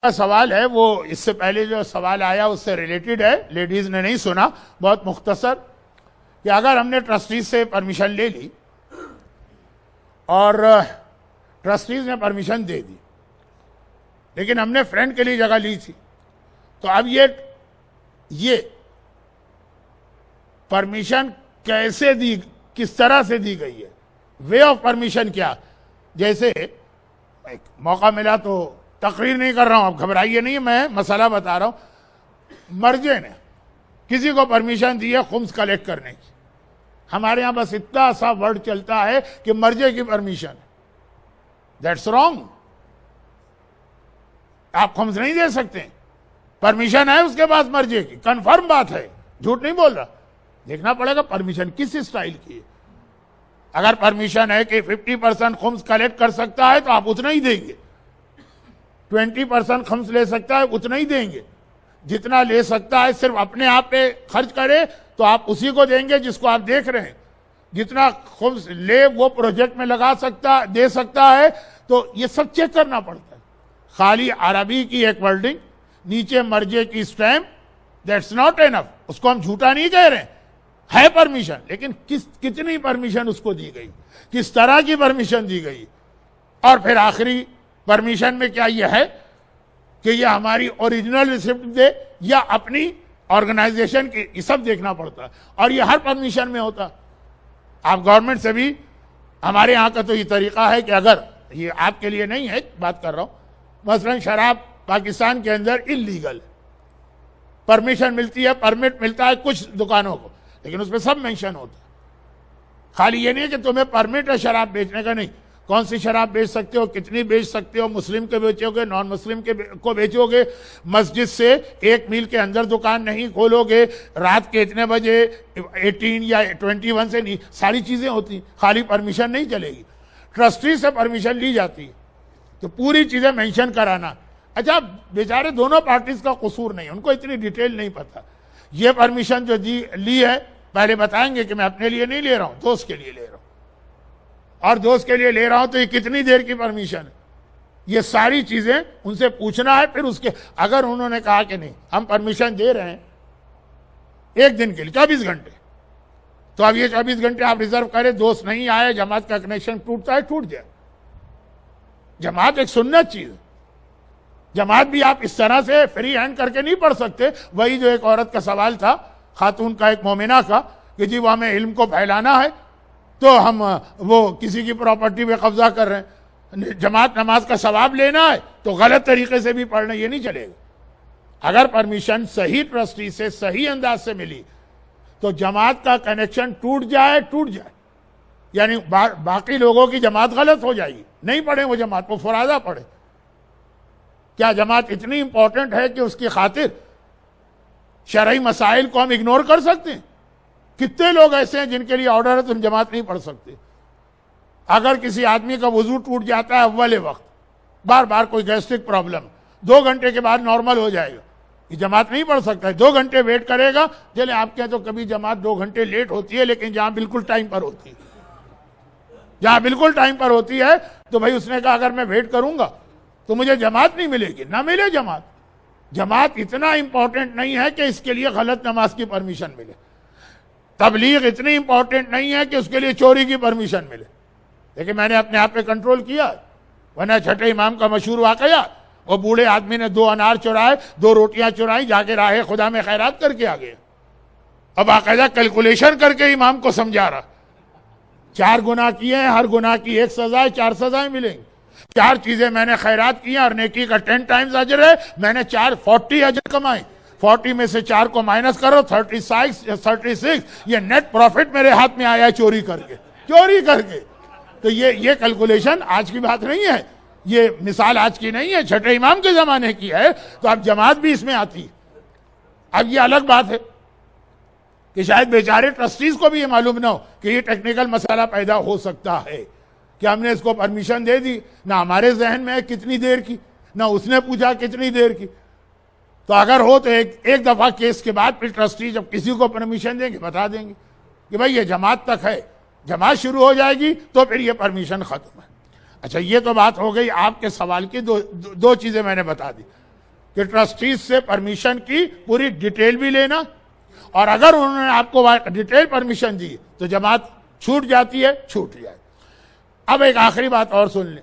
کا سوال ہے وہ اس سے پہلے جو سوال آیا اس سے ریلیٹڈ ہے، لیڈیز نے نہیں سنا، بہت مختصر، کہ اگر ہم نے ٹرسٹیز سے پرمیشن لے لی اور ٹرسٹیز نے پرمیشن دے دی لیکن ہم نے فرینڈ کے لیے جگہ لی تھی، تو اب یہ پرمیشن کیسے دی، کس طرح سے دی گئی ہے، وے آف پرمیشن کیا؟ جیسے موقع ملا تو تقریر نہیں کر رہا ہوں، اب گھبرائیے نہیں، میں مسئلہ بتا رہا ہوں۔ مرجے نے کسی کو پرمیشن دی ہے خمس کلیکٹ کرنے کی، ہمارے ہاں بس اتنا سا ورڈ چلتا ہے کہ مرجے کی پرمیشن، دیٹس رانگ۔ آپ خمس نہیں دے سکتے، پرمیشن ہے اس کے پاس مرجے کی، کنفرم بات ہے، جھوٹ نہیں بول رہا۔ دیکھنا پڑے گا پرمیشن کس اسٹائل کی ہے۔ اگر پرمیشن ہے کہ 50% خمس کلیکٹ کر سکتا ہے تو آپ اتنا ہی دیں گے، 20% خمس لے سکتا ہے اتنا ہی دیں گے، جتنا لے سکتا ہے صرف اپنے آپ پہ خرچ کرے تو آپ اسی کو دیں گے جس کو آپ دیکھ رہے ہیں، جتنا خمس لے وہ پروجیکٹ میں لگا سکتا دے سکتا ہے، تو یہ سب چیک کرنا پڑتا ہے۔ خالی عربی کی ایک ورڈنگ، نیچے مرجے کی اسٹیمپ، دیٹس ناٹ انف، اس کو ہم جھوٹا نہیں کہہ رہے، ہے پرمیشن، لیکن کتنی پرمیشن اس کو دی گئی، کس طرح کی پرمیشن دی گئی، اور پھر آخری پرمیشن میں کیا یہ ہے کہ یہ ہماری اوریجنل ریسپٹ دے یا اپنی آرگنائزیشن کی، یہ سب دیکھنا پڑتا ہے، اور یہ ہر پرمیشن میں ہوتا۔ آپ گورنمنٹ سے بھی، ہمارے ہاں کا تو یہ طریقہ ہے کہ اگر یہ آپ کے لیے نہیں ہے بات کر رہا ہوں، مثلا شراب پاکستان کے اندر انلیگل، پرمیشن ملتی ہے، پرمٹ ملتا ہے کچھ دکانوں کو، لیکن اس میں سب مینشن ہوتا ہے۔ خالی یہ نہیں ہے کہ تمہیں پرمٹ ہے شراب بیچنے کا، نہیں، کون سی شراب بیچ سکتے ہو، کتنی بیچ سکتے ہو، مسلم کے بیچو گے، نان مسلم کے کو بیچو گے، مسجد سے 1 میل کے اندر دکان نہیں کھولو گے، رات کے اتنے بجے 18 یا 21 سے نہیں، ساری چیزیں ہوتی، خالی پرمیشن نہیں چلے گی۔ ٹرسٹی سے پرمیشن لی جاتی ہے تو پوری چیزیں مینشن کرانا۔ اچھا، بیچارے دونوں پارٹیز کا قصور نہیں، ان کو اتنی ڈیٹیل نہیں پتا، یہ پرمیشن جو لی ہے پہلے بتائیں گے کہ میں اپنے لیے نہیں لے رہا ہوں، دوست کے لیے لے رہا ہوں، اور دوست کے لیے لے رہا ہوں تو یہ کتنی دیر کی پرمیشن ہے، یہ ساری چیزیں ان سے پوچھنا ہے۔ پھر اس کے اگر انہوں نے کہا کہ نہیں ہم پرمیشن دے رہے ہیں 1 دن کے لیے 24 گھنٹے، تو اب یہ 24 گھنٹے آپ ریزرو کریں، دوست نہیں آئے، جماعت کا کنیکشن ٹوٹتا ہے، ٹوٹ جائے۔ جماعت ایک سنت چیز ہے، جماعت بھی آپ اس طرح سے فری ہینڈ کر کے نہیں پڑھ سکتے۔ وہی جو ایک عورت کا سوال تھا، خاتون کا، ایک مومنہ کا، کہ جی وہ ہمیں علم کو پھیلانا ہے تو ہم وہ کسی کی پراپرٹی پہ قبضہ کر رہے ہیں، جماعت نماز کا ثواب لینا ہے تو غلط طریقے سے بھی پڑھنا، یہ نہیں چلے گا۔ اگر پرمیشن صحیح ٹرسٹی سے صحیح انداز سے ملی تو جماعت کا کنیکشن ٹوٹ جائے، یعنی باقی لوگوں کی جماعت غلط ہو جائے گی، نہیں پڑھیں وہ جماعت، وہ فرادہ پڑھے۔ کیا جماعت اتنی امپورٹنٹ ہے کہ اس کی خاطر شرعی مسائل کو ہم اگنور کر سکتے ہیں؟ کتنے لوگ ایسے ہیں جن کے لیے آرڈر ہے تم جماعت نہیں پڑھ سکتے؟ اگر کسی آدمی کا وضو ٹوٹ جاتا ہے اول وقت، بار بار کوئی گیسٹرک پرابلم، 2 گھنٹے کے بعد نارمل ہو جائے گا، یہ جماعت نہیں پڑھ سکتا ہے، 2 گھنٹے ویٹ کرے گا۔ چلے آپ کے تو کبھی جماعت 2 گھنٹے لیٹ ہوتی ہے، لیکن جہاں بالکل ٹائم پر ہوتی ہے، جہاں بالکل ٹائم پر ہوتی ہے تو بھائی اس نے کہا اگر میں ویٹ کروں گا تو مجھے جماعت نہیں ملے گی، نہ ملے جماعت۔ جماعت اتنا امپورٹنٹ نہیں ہے کہ اس کے لیے غلط نماز کی پرمیشن ملے، تبلیغ اتنی امپورٹنٹ نہیں ہے کہ اس کے لیے چوری کی پرمیشن ملے، لیکن میں نے اپنے آپ پہ کنٹرول کیا، ورنہ چھٹے امام کا مشہور واقعہ، وہ بوڑھے آدمی نے 2 انار چرائے، 2 روٹیاں چرائی، جا کے راہ خدا میں خیرات کر کے آ گیا۔ اب باقاعدہ کیلکولیشن کر کے امام کو سمجھا رہا، 4 گناہ کیے ہیں، ہر گناہ کی 1 سزا ہے، 4 سزائیں ملیں گی، 4 چیزیں میں نے خیرات کی اور نیکی کا 10 ٹائمز اجر ہے، میں نے 40 اجر کمائے، 40 میں سے 4 کو مائنس کرو، 36 یہ نیٹ پروفٹ میرے ہاتھ میں آیا ہے چوری کر کے۔ تو یہ کیلکولیشن آج کی بات نہیں ہے، یہ مثال آج کی نہیں ہے، چھٹے امام کے زمانے کی ہے، تو اب جماعت بھی اس میں آتی ہے۔ اب یہ الگ بات ہے کہ شاید بیچارے ٹرسٹیز کو بھی یہ معلوم نہ ہو کہ یہ ٹیکنیکل مسئلہ پیدا ہو سکتا ہے کہ ہم نے اس کو پرمیشن دے دی، نہ ہمارے ذہن میں ہے کتنی دیر کی، نہ اس نے پوچھا کتنی دیر کی۔ تو اگر ہو تو ایک دفعہ کیس کے بعد پھر ٹرسٹی جب کسی کو پرمیشن دیں گے بتا دیں گے کہ بھائی یہ جماعت تک ہے، جماعت شروع ہو جائے گی تو پھر یہ پرمیشن ختم ہے۔ اچھا، یہ تو بات ہو گئی آپ کے سوال کی، دو چیزیں میں نے بتا دی۔ کہ ٹرسٹیز سے پرمیشن کی پوری ڈیٹیل بھی لینا، اور اگر انہوں نے آپ کو ڈیٹیل پرمیشن دی تو جماعت چھوٹ جاتی ہے، چھوٹ جائے۔ اب ایک آخری بات اور سن لیں،